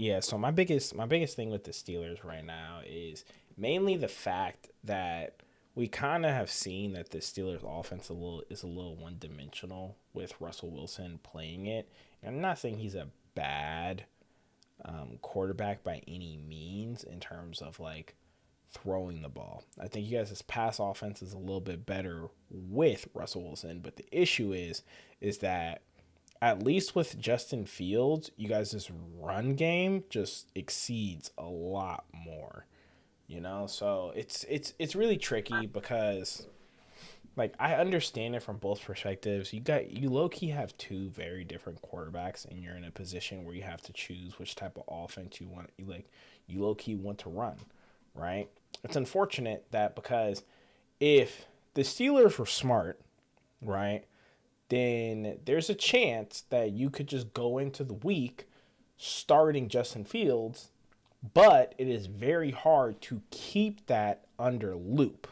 Yeah, so my biggest thing with the Steelers right now is mainly the fact that we kind of have seen that the Steelers offense is a little one dimensional with Russell Wilson playing it. And I'm not saying he's a bad quarterback by any means in terms of like throwing the ball. I think you guys' pass offense is a little bit better with Russell Wilson, but the issue is that at least with Justin Fields, you guys' run game just exceeds a lot more. So it's really tricky because like I understand it from both perspectives. You low key have two very different quarterbacks, and you're in a position where you have to choose which type of offense you want. You low key want to run, right? It's unfortunate that because if the Steelers were smart, right, then there's a chance that you could just go into the week starting Justin Fields, but it is very hard to keep that under loop,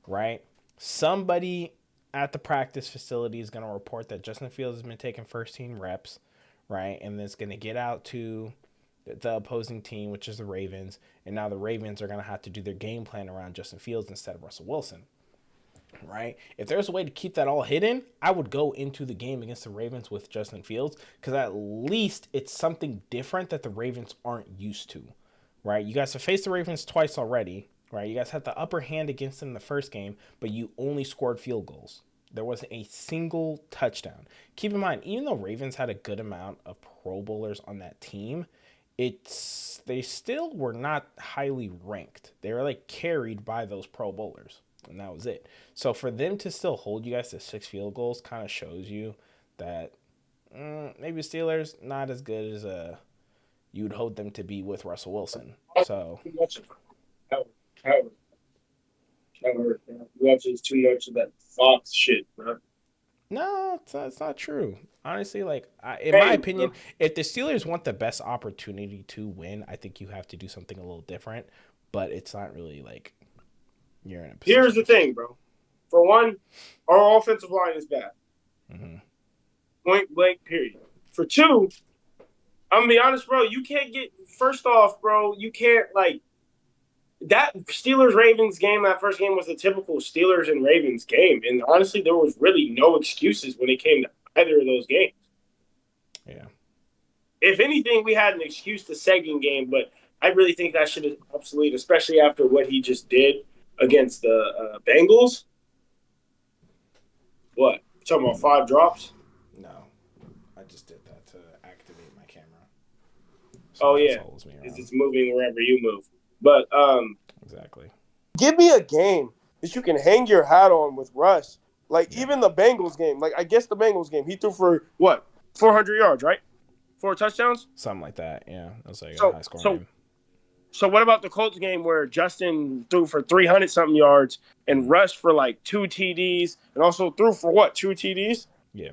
right? Somebody at the practice facility is going to report that Justin Fields has been taking first team reps, right? And then it's going to get out to the opposing team, which is the Ravens. And now the Ravens are going to have to do their game plan around Justin Fields instead of Russell Wilson, right? If there's a way to keep that all hidden, I would go into the game against the Ravens with Justin Fields because at least it's something different that the Ravens aren't used to, right? You guys have faced the Ravens twice already, right? You guys had the upper hand against them in the first game, but you only scored field goals. There wasn't a single touchdown. Keep in mind, even though Ravens had a good amount of Pro Bowlers on that team, they still were not highly ranked. They were like carried by those Pro Bowlers, and that was it. So for them to still hold you guys to 6 field goals kind of shows you that maybe Steelers not as good as you'd hope them to be with Russell Wilson. So Too much of Howard. Howard. You watches too much of that Fox shit, bro. no, it's not true. Honestly, like in my Hey, opinion, bro. if the Steelers want the best opportunity to win, I think you have to do something a little different. But it's not really like you're in a Here's position the to. thing, bro. For one, our offensive line is bad. Mm-hmm. Point blank, period. For two, I'm gonna be honest, bro. You can't get first off, bro. You can't like that Steelers Ravens game. That first game was a typical Steelers and Ravens game, and honestly, there was really no excuses when it came to either of those games. Yeah. If anything, we had an excuse the second game, but I really think that shit is obsolete, especially after what he just did against the Bengals. What? You talking about five drops? No, I just did that to activate my camera so Oh it yeah, follows me because around. it's moving wherever you move. But Exactly. give me a game that you can hang your hat on with Russ. Like Yeah. even the Bengals game. Like I guess the Bengals game, he threw for what 400 yards, right? 4 touchdowns. Something like that. Yeah. It was like a So high scoring so game. so what about the Colts game where Justin threw for 300 something yards and Mm-hmm. rushed for like two TDs and also threw for what two TDs? Yeah.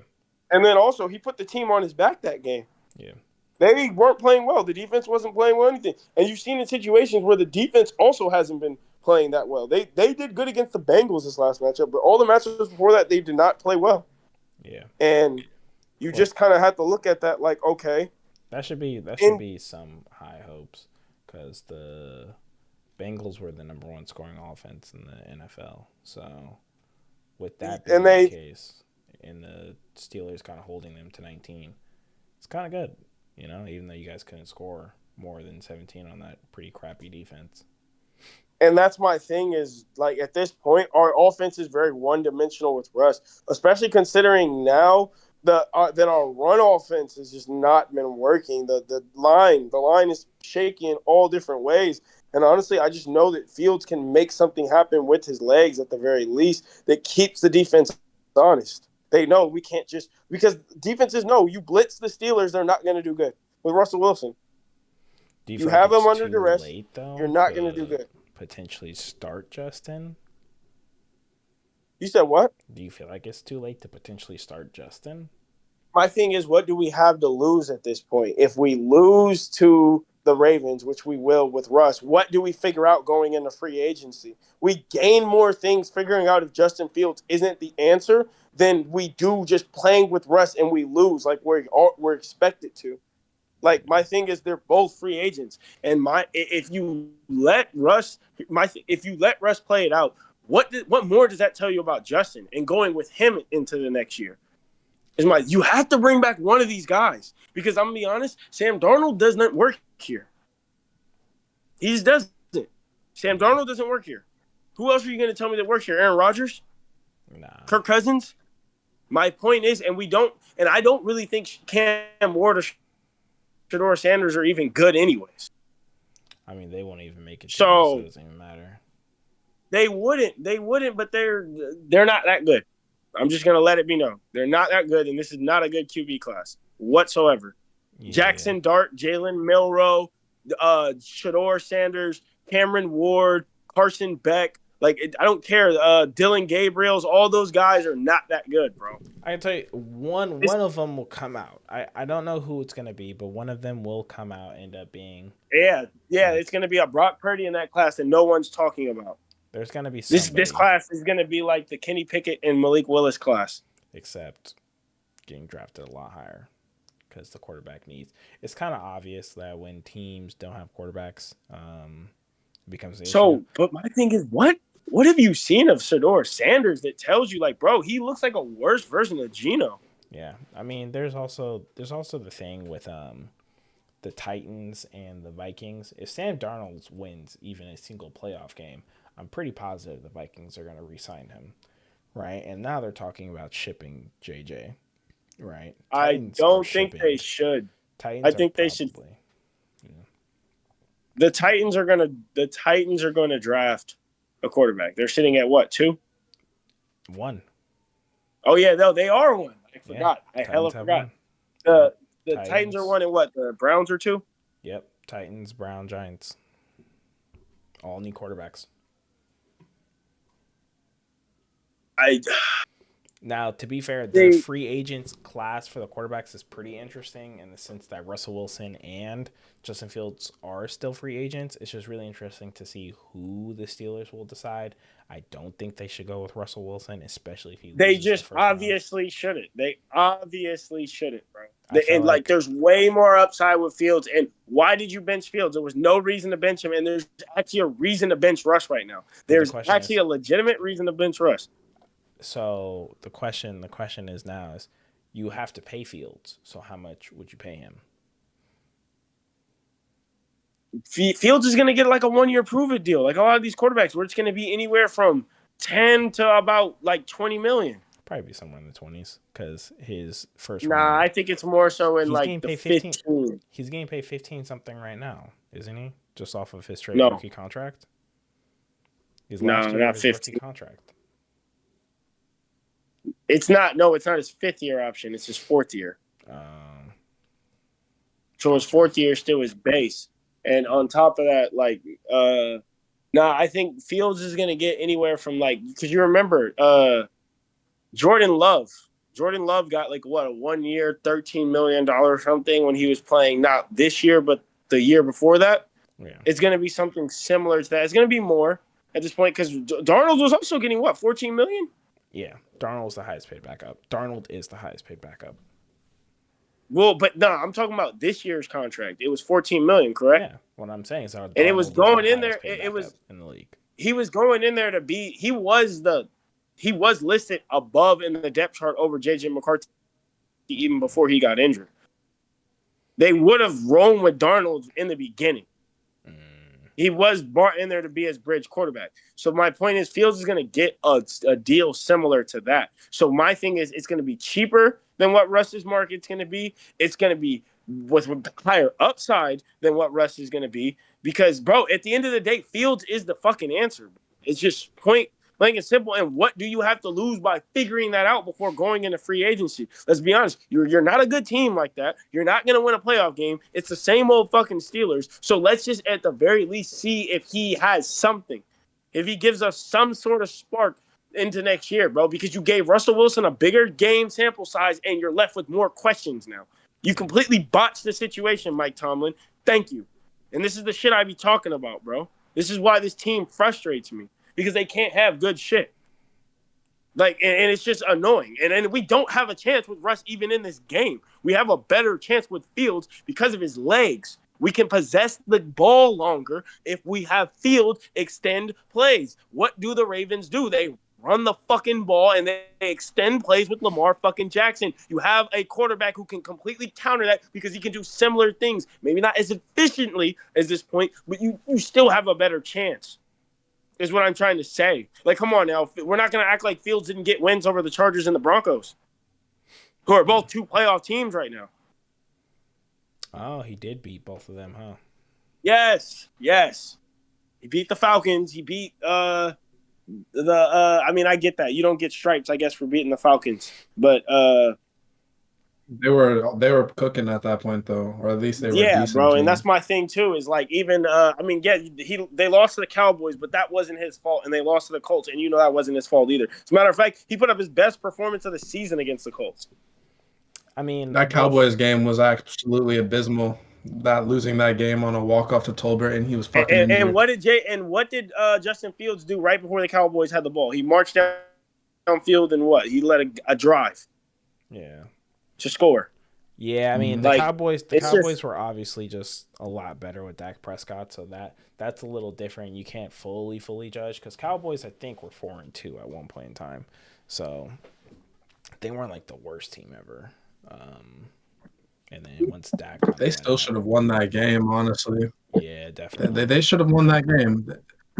And then also he put the team on his back that game. Yeah. They weren't playing well. The defense wasn't playing well anything. And you've seen in situations where the defense also hasn't been playing that well. They did good against the Bengals this last matchup, but all the matchups before that they did not play well. Yeah. And you Well, just kind of have to look at that like, okay, in that should be some high hopes because the Bengals were the number one scoring offense in the NFL. So with that and being the they case, and the Steelers kind of holding them to 19, it's kind of good. Even though you guys couldn't score more than 17 on that pretty crappy defense. and that's my thing is like at this point our offense is very one dimensional with Russ, especially considering now that our run offense has just not been working. The line is shaky in all different ways. And honestly, I just know that Fields can make something happen with his legs at the very least that keeps the defense honest. They know we can't just because defenses know you blitz the Steelers, they're not going to do good with Russell Wilson. Do you You feel like have them it's under too duress, late you're though not going to do to good. potentially start Justin? You said what? Do you feel like it's too late to potentially start Justin? My thing is, what do we have to lose at this point? If we lose to the Ravens, which we will with Russ, what do we figure out going into free agency? We gain more things figuring out if Justin Fields isn't the answer than we do just playing with Russ and we lose like we're expected to. Like my thing is they're both free agents, and if you let Russ play it out, what more does that tell you about Justin and going with him into the next year? You have to bring back one of these guys because I'm gonna be honest, Sam Darnold does not work here. He just doesn't. Sam Darnold doesn't work here. Who else are you gonna tell me that works here? Aaron Rodgers? Nah. Kirk Cousins? My point is, I don't really think Cam Ward or Shador Sanders are even good anyways. I mean, they won't even make it. So it doesn't even matter. They wouldn't, but they're not that good. I'm just gonna let it be known. They're not that good, and this is not a good QB class whatsoever. Yeah. Jackson Dart, Jalen Milroe, Shador Sanders, Cameron Ward, Carson Beck. I don't care. Dylan Gabriel's, all those guys are not that good, bro. I can tell you, one of them will come out. I don't know who it's gonna be, but one of them will come out, end up being. Yeah, it's gonna be a Brock Purdy in that class that no one's talking about. There's gonna be somebody. This class is gonna be like the Kenny Pickett and Malik Willis class, except getting drafted a lot higher because the quarterback needs. It's kind of obvious that when teams don't have quarterbacks, it becomes an issue. But my thing is, what have you seen of Shador Sanders that tells you, like, bro, he looks like a worse version of Geno? Yeah, I mean, there's also the thing with the Titans and the Vikings. If Sam Darnold wins even a single playoff game, I'm pretty positive the Vikings are going to re-sign him, right? And now they're talking about shipping JJ, right? Titans I don't think they should. I think they should. Yeah. The Titans are gonna draft a quarterback. They're sitting at what, 2? 1. Oh yeah, no, they are 1. I forgot. Yeah, I hella forgot. The Titans are 1 and what? The Browns are 2? Yep. Titans, Brown, Giants. All need quarterbacks. Now, to be fair, the free agents class for the quarterbacks is pretty interesting in the sense that Russell Wilson and Justin Fields are still free agents. It's just really interesting to see who the Steelers will decide. I don't think they should go with Russell Wilson, especially if he. They just obviously shouldn't. They obviously shouldn't, bro. And there's way more upside with Fields. And why did you bench Fields? There was no reason to bench him, and there's actually a reason to bench Russ right now. There's actually a legitimate reason to bench Russ. So the question is now is you have to pay Fields. So how much would you pay him? Fields is going to get like a 1-year prove-it deal. Like a lot of these quarterbacks, where it's going to be anywhere from 10 to about like 20 million. Probably be somewhere in the 20s because his first. Nah, I think it's more so in like the 15. He's getting paid 15 something right now, isn't he? Just off of his straight rookie contract. Not 15 contract. It's not his 5th year option. It's his 4th year. So his 4th year is still his base. And on top of that, I think Fields is going to get anywhere from because you remember Jordan Love. Jordan Love got a 1-year, $13 million or something when he was playing, not this year, but the year before that. Yeah. It's going to be something similar to that. It's going to be more at this point because Darnold was also getting $14 million? Yeah, Darnold's the highest paid backup. Darnold is the highest paid backup. Well, but no, I'm talking about this year's contract. It was $14 million, correct? Yeah, what I'm saying is, and it was going in there. It was in the league. He was going in there to be. He was listed above in the depth chart over JJ McCarthy even before he got injured. They would have roamed with Darnold in the beginning. He was brought in there to be his bridge quarterback. So my point is Fields is going to get a deal similar to that. So my thing is it's going to be cheaper than what Russ's market's going to be. It's going to be with higher upside than what Russ is going to be because, bro, at the end of the day, Fields is the fucking answer. It's just plain and simple. And what do you have to lose by figuring that out before going into free agency? Let's be honest. You're not a good team like that. You're not going to win a playoff game. It's the same old fucking Steelers. So let's just at the very least see if he has something. If he gives us some sort of spark into next year, bro, because you gave Russell Wilson a bigger game sample size and you're left with more questions now. You completely botched the situation, Mike Tomlin. Thank you. And this is the shit I be talking about, bro. This is why this team frustrates me. Because they can't have good shit. And it's just annoying. And we don't have a chance with Russ even in this game. We have a better chance with Fields because of his legs. We can possess the ball longer if we have Fields extend plays. What do the Ravens do? They run the fucking ball and they extend plays with Lamar fucking Jackson. You have a quarterback who can completely counter that because he can do similar things. Maybe not as efficiently as this point, but you still have a better chance. Is what I'm trying to say. Like, come on now. We're not going to act like Fields didn't get wins over the Chargers and the Broncos, who are both 2 playoff teams right now. Oh, he did beat both of them, huh? Yes. He beat the Falcons. He beat I mean, I get that. You don't get stripes, I guess, for beating the Falcons. But they were cooking at that point though, or at least they were a decent bro, team. and that's my thing too. Is like even I mean, yeah, they lost to the Cowboys, but that wasn't his fault, and they lost to the Colts, and that wasn't his fault either. As a matter of fact, he put up his best performance of the season against the Colts. I mean, that Cowboys game was absolutely abysmal. That losing that game on a walk-off to Tolbert, and he was fucking injured. And what did Justin Fields do right before the Cowboys had the ball? He marched downfield and what? He led a drive. Yeah. To score. Yeah, I mean the Cowboys were obviously just a lot better with Dak Prescott, so that's a little different. You can't fully judge because Cowboys I think were 4-2 at one point in time, so they weren't like the worst team ever. And then once Dak, they still should have won that game, honestly. Yeah, definitely. They should have won that game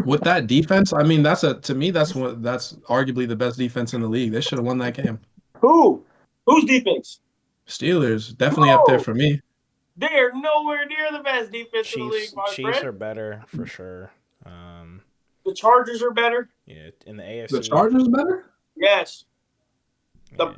with that defense. I mean, that's arguably the best defense in the league. They should have won that game. Whose defense? Steelers, definitely up there for me. They're nowhere near the best defense in the league, my Chiefs friend. are better for sure. The Chargers are better. Yeah, in the AFC. The Chargers better? Yes. Bro,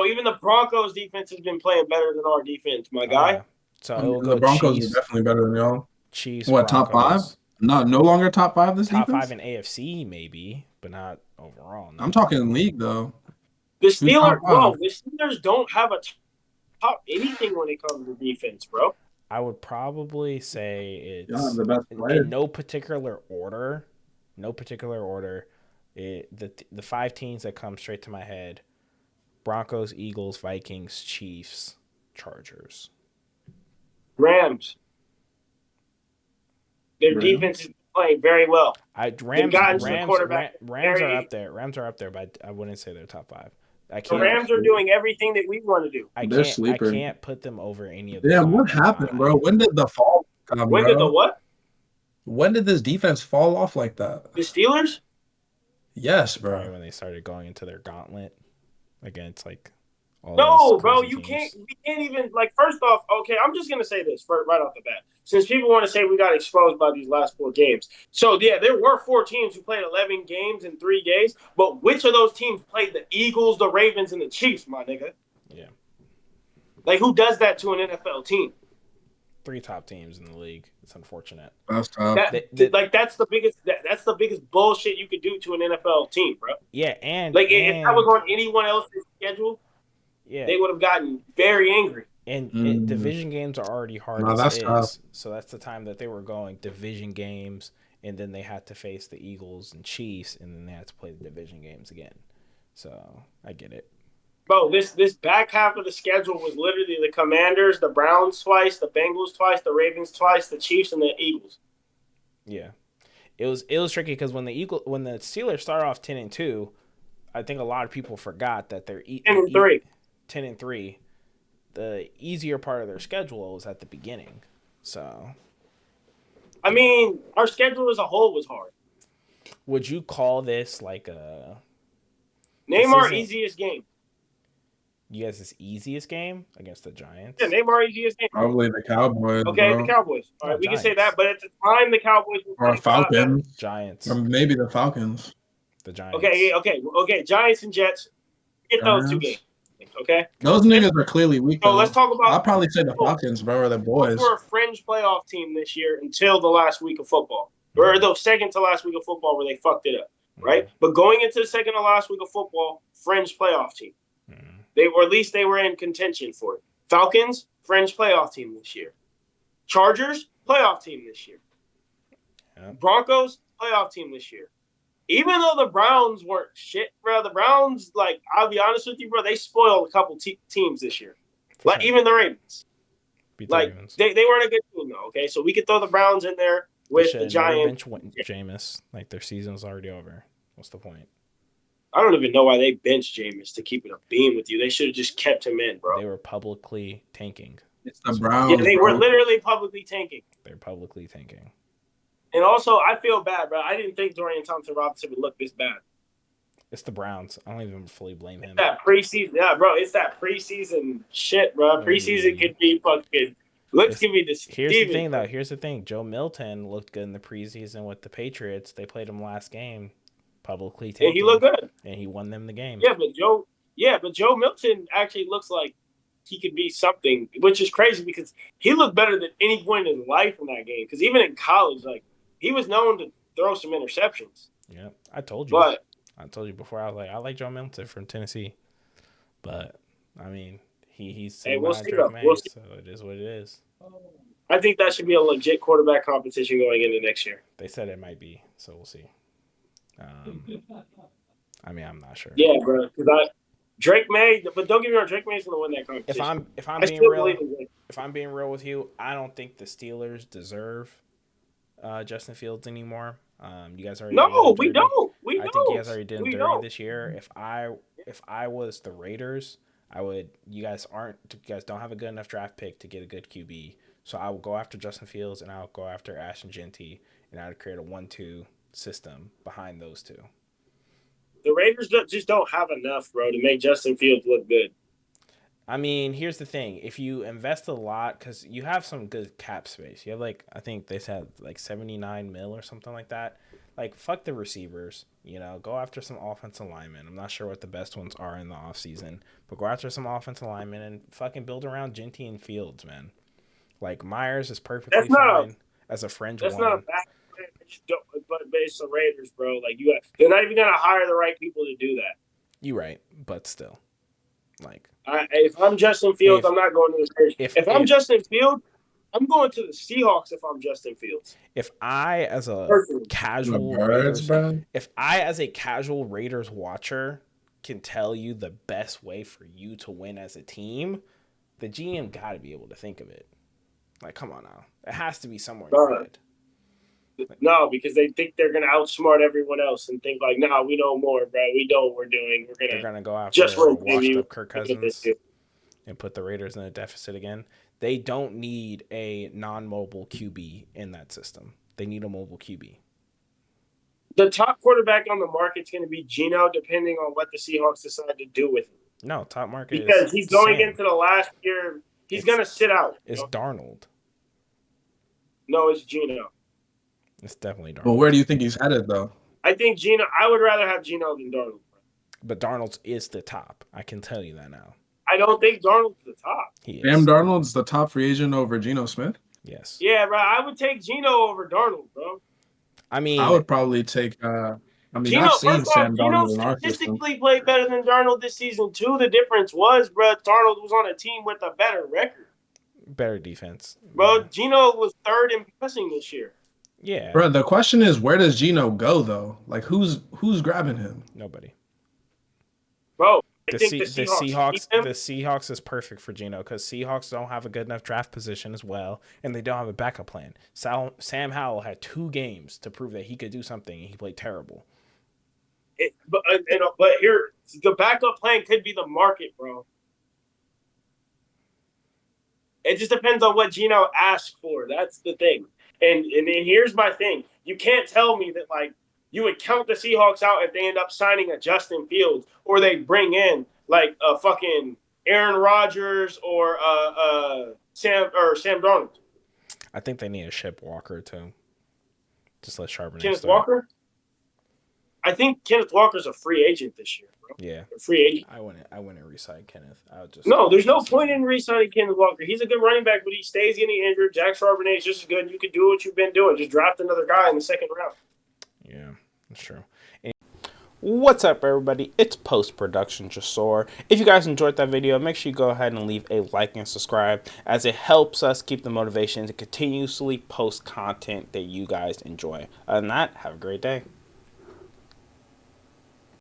even the Broncos defense has been playing better than our defense, my guy. So the Broncos are definitely better than y'all. Chiefs. What, Broncos. top 5? No longer top 5 this top defense? Top 5 in AFC maybe, but not overall. No. I'm talking league though. The Steelers don't have a top anything when it comes to defense, bro. I would probably say it's the best player. In no particular order. The 5 teams that come straight to my head: Broncos, Eagles, Vikings, Chiefs, Chargers, Rams. Their defense is playing very well. Rams are up there. Rams are up there, but I wouldn't say they're top 5. The Rams are doing everything that we want to do. I can't put them over any of them. Yeah, what happened, bro? When did the fall come? When did the what? When did this defense fall off like that? The Steelers? Yes, bro. Right when they started going into their gauntlet against like all no, bro, we can't even like. First off, okay, I'm just gonna say this right off the bat, since people want to say we got exposed by these last 4 games. So yeah, there were 4 teams who played 11 games in 3 days, but which of those teams played the Eagles, the Ravens, and the Chiefs, my nigga? Yeah. Like, who does that to an NFL team? 3 top teams in the league. It's unfortunate. That's tough. That's the biggest bullshit you could do to an NFL team, bro. Yeah, and if that was on anyone else's schedule, they would have gotten very angry. And division games are already hard as it is. So that's the time that they were going division games, and then they had to face the Eagles and Chiefs, and then they had to play the division games again. So I get it. Bro, this back half of the schedule was literally the Commanders, the Browns twice, the Bengals twice, the Ravens twice, the Chiefs, and the Eagles. Yeah, it was tricky because when the Steelers started off 10-2, I think a lot of people forgot that they're 10-3. 10-3. The easier part of their schedule was at the beginning. So, I mean, our schedule as a whole was hard. Would you call this like a name our easiest game? You guys' easiest game against the Giants? Yeah, name our easiest game. Probably the Cowboys. Okay, bro. The Cowboys. All right, we can say that, but at the time, the Cowboys were or Falcons. Giants. Or maybe the Falcons. The Giants. Okay. Giants and Jets. Get those 2 games. Okay. Those niggas are clearly weak. So let's talk about. I'll probably say the Falcons, bro, or the boys. We're a fringe playoff team this year until the last week of football, or the second to last week of football where they fucked it up, right? But going into the second to last week of football, fringe playoff team. They were in contention for it. Falcons, fringe playoff team this year. Chargers, playoff team this year. Yeah. Broncos, playoff team this year. Even though the Browns weren't shit, bro, the Browns, like, I'll be honest with you, bro, they spoiled a couple teams this year. Like sure. even the Ravens. Beat the Like Ravens. they weren't a good team though. Okay, so we could throw the Browns in there They with should the have never Giants. benched Jameis. Like their season's already over. What's the point? I don't even know why they benched Jameis to keep it a beam with you. They should have just kept him in, bro. They were publicly tanking. It's the Yeah, Browns, they were bro. literally publicly tanking. They're publicly tanking. And also, I feel bad, bro. I didn't think Dorian Thompson-Robinson would look this bad. It's the Browns. I don't even fully blame him. That preseason, yeah, bro. It's that preseason shit, bro. Preseason could be fucking. Looks can be deceiving. Here's the thing, though. Here's the thing. Joe Milton looked good in the preseason with the Patriots. They played him last game, publicly tanking, and he looked good, and he won them the game. Yeah, but Joe Milton actually looks like he could be something, which is crazy because he looked better than any point in his life in that game. Because even in college, like he was known to throw some interceptions. Yeah, I told you. But I told you before. I was like, I like Joe Milton from Tennessee, but I mean, he's we'll see, so it is what it is. I think that should be a legit quarterback competition going into next year. They said it might be, so we'll see. I mean, I'm not sure. Yeah, bro. Because Drake May, but don't get me wrong, Drake May's gonna win that competition. If I'm being real with you, I don't think the Steelers deserve Justin Fields anymore. You guys already we don't. I think you guys already did him dirty this year. If I was the Raiders, I would. You guys don't have a good enough draft pick to get a good QB. So I will go after Justin Fields and I'll go after Ashton Genty, and I would create a 1-2 system behind those two. The Raiders just don't have enough, bro, to make Justin Fields look good. I mean, here's the thing. If you invest a lot, because you have some good cap space. You have, like, I think they said, like, 79 mil or something like that. Like, fuck the receivers. You know, go after some offensive linemen. I'm not sure what the best ones are in the offseason. But go after some offensive linemen and fucking build around Genty and Fields, man. Like, Myers is perfectly fine as a fringe one. That's not a bad but it's the Raiders, bro. Like they're not even gonna hire the right people to do that. You're right, but still, like, if I'm Justin Fields, I'm not going to the Raiders. If I'm Justin Fields, I'm going to the Seahawks. If I'm Justin Fields, if I as a casual Raiders watcher can tell you the best way for you to win as a team, the GM got to be able to think of it. Like, come on now, it has to be somewhere in your head. No, because they think they're gonna outsmart everyone else and think like, nah, we know more, bro. We know what we're doing. They're gonna go after washed up Kirk Cousins and put the Raiders in a deficit again. They don't need a non-mobile QB in that system. They need a mobile QB. The top quarterback on the market's going to be Geno, depending on what the Seahawks decide to do with him. No, top market because he's going into the last year. He's going to sit out. It's Darnold. No, it's Geno. It's definitely Darnold. Well, where do you think he's headed, though? I think Geno. I would rather have Geno than Darnold. But Darnold is the top. I can tell you that now. I don't think Darnold's the top. He is. Sam Darnold's the top free agent over Geno Smith? Yes. Yeah, bro. I would take Geno over Darnold, bro. I mean, I would probably take. Geno, I've seen Sam Darnold in our system. Statistically played better than Darnold this season too. The difference was, bro, Darnold was on a team with a better record, better defense. Bro, yeah. Geno was third in passing this year. Yeah, bro. The question is, where does Geno go though? Like, who's grabbing him? Nobody. Bro, the Seahawks is perfect for Geno because Seahawks don't have a good enough draft position as well, and they don't have a backup plan. Sam Howell had 2 games to prove that he could do something, and he played terrible. But here, the backup plan could be the market, bro. It just depends on what Geno asks for. That's the thing. And here's my thing. You can't tell me that, like, you would count the Seahawks out if they end up signing a Justin Fields or they bring in, like, a fucking Aaron Rodgers or Sam Darnold. I think they need a Shep Walker, too. Just let Charbonnet Kenneth Walker? I think Kenneth Walker's a free agent this year, bro. Yeah. A free agent. I wouldn't re-sign Kenneth. No, there's no point in re-signing Kenneth Walker. He's a good running back, but he stays getting injured. Jack Charbonnet is just as good. You could do what you've been doing. Just draft another guy in the second round. Yeah, that's true. What's up, everybody? It's post-production Jasur. If you guys enjoyed that video, make sure you go ahead and leave a like and subscribe, as it helps us keep the motivation to continuously post content that you guys enjoy. Other than that, have a great day.